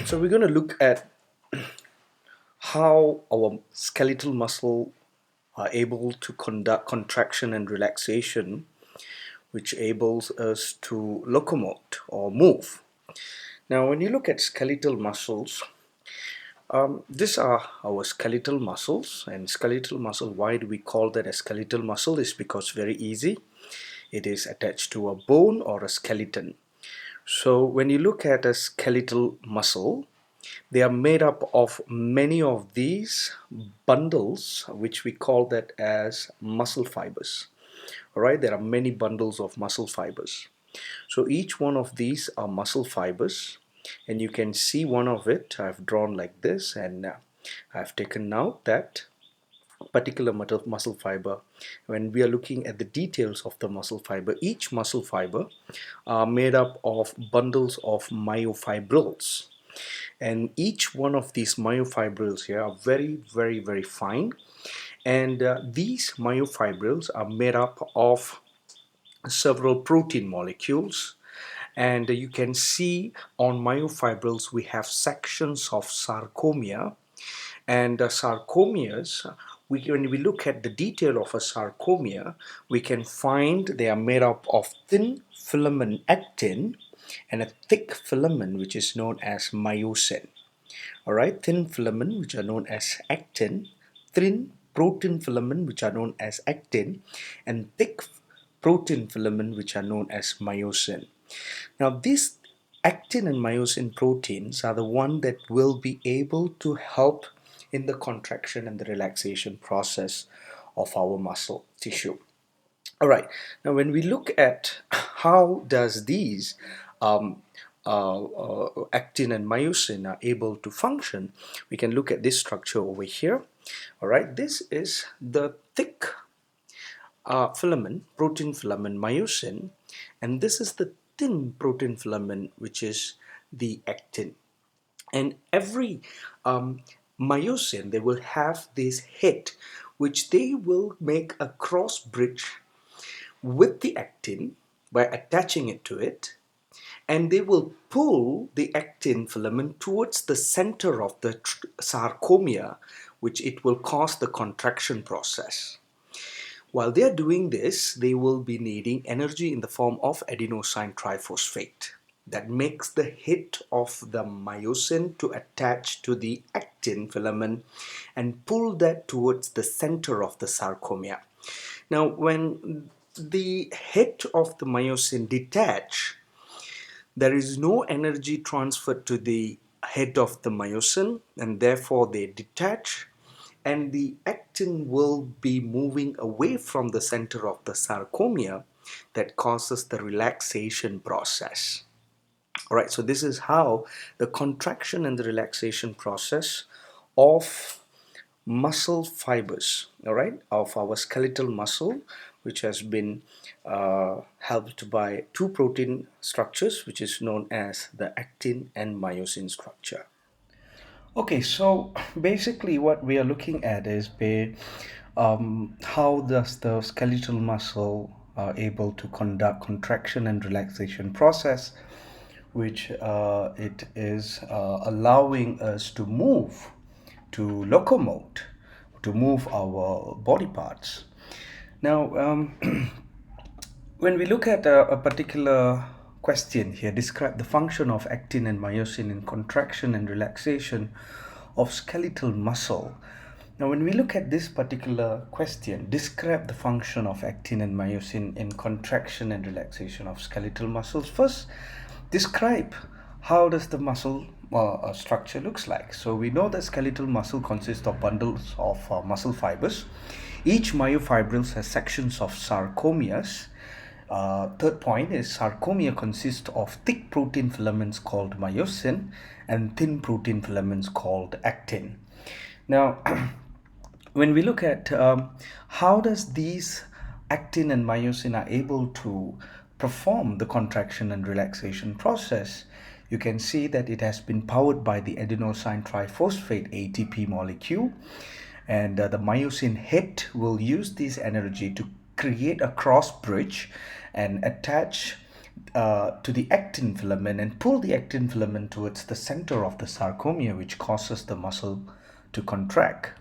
So we're going to look at how our skeletal muscle are able to conduct contraction and relaxation, which enables us to locomote or move. Now, when you look at skeletal muscles, these are our skeletal muscles. And skeletal muscle, why do we call that a skeletal muscle? Is because very easy. It is attached to a bone or a skeleton. So when you look at a skeletal muscle, they are made up of many of these bundles, which we call that as muscle fibers. All right, there are many bundles of muscle fibers. So each one of these are muscle fibers, and you can see one of it I've drawn like this, and I've taken out that particular muscle fiber. When we are looking at the details of the muscle fiber, each muscle fiber are made up of bundles of myofibrils, and each one of these myofibrils here are very fine, and these myofibrils are made up of several protein molecules. And you can see on myofibrils we have sections of sarcomere, and sarcomeres, when we look at the detail of a sarcomere, we can find they are made up of thin filament actin and a thick filament which is known as myosin. All right, thin filament which are known as actin, thin protein filament which are known as actin, and thick protein filament which are known as myosin. Now these actin and myosin proteins are the one that will be able to help in the contraction and the relaxation process of our muscle tissue. All right, now when we look at how does these actin and myosin are able to function, we can look at this structure over here. All right, this is the thick filament, protein filament, myosin, and this is the thin protein filament, which is the actin. And every myosin, they will have this head, which they will make a cross bridge with the actin by attaching it to it, and they will pull the actin filament towards the center of the sarcomere, which it will cause the contraction process. While they are doing this, they will be needing energy in the form of adenosine triphosphate that makes the head of the myosin to attach to the actin filament and pull that towards the center of the sarcomere. Now, when the head of the myosin detach, there is no energy transferred to the head of the myosin, and therefore they detach, and the actin will be moving away from the center of the sarcomere that causes the relaxation process. All right, so this is how the contraction and the relaxation process of muscle fibers, all right, of our skeletal muscle, which has been helped by two protein structures, which is known as the actin and myosin structure. Okay, so basically what we are looking at is how does the skeletal muscle able to conduct contraction and relaxation process, which it is allowing us to move, to locomote, to move our body parts. Now, when we look at a particular question here, describe the function of actin and myosin in contraction and relaxation of skeletal muscle. Now, when we look at this particular question, describe the function of actin and myosin in contraction and relaxation of skeletal muscles. First, describe how does the muscle structure looks like. So we know that skeletal muscle consists of bundles of muscle fibers. Each myofibrils has sections of sarcomeres. Third point is sarcomere consists of thick protein filaments called myosin and thin protein filaments called actin. Now, when we look at how does these actin and myosin are able to perform the contraction and relaxation process, you can see that it has been powered by the adenosine triphosphate ATP molecule, and the myosin head will use this energy to create a cross bridge and attach to the actin filament and pull the actin filament towards the center of the sarcomere, which causes the muscle to contract.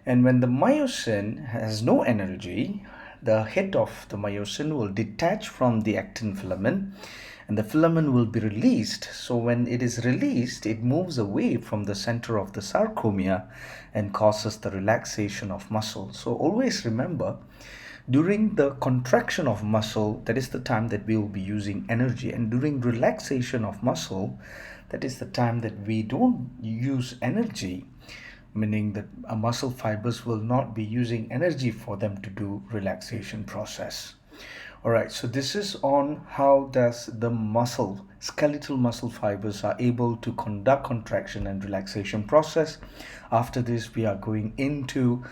And when the myosin has no energy, the head of the myosin will detach from the actin filament and the filament will be released. So when it is released, it moves away from the center of the sarcomere and causes the relaxation of muscle. So always remember, during the contraction of muscle, that is the time that we will be using energy, and during relaxation of muscle, that is the time that we don't use energy, meaning that muscle fibers will not be using energy for them to do relaxation process. All right, so this is on how does the skeletal muscle fibers are able to conduct contraction and relaxation process. After this, we are going into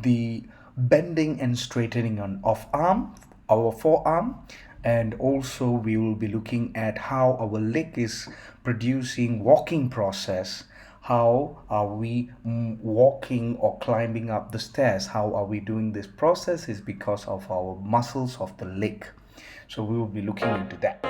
the bending and straightening of our forearm, and also we will be looking at how our leg is producing walking process. How are we walking or climbing up the stairs? How are we doing this process is because of our muscles of the leg. So we will be looking into that.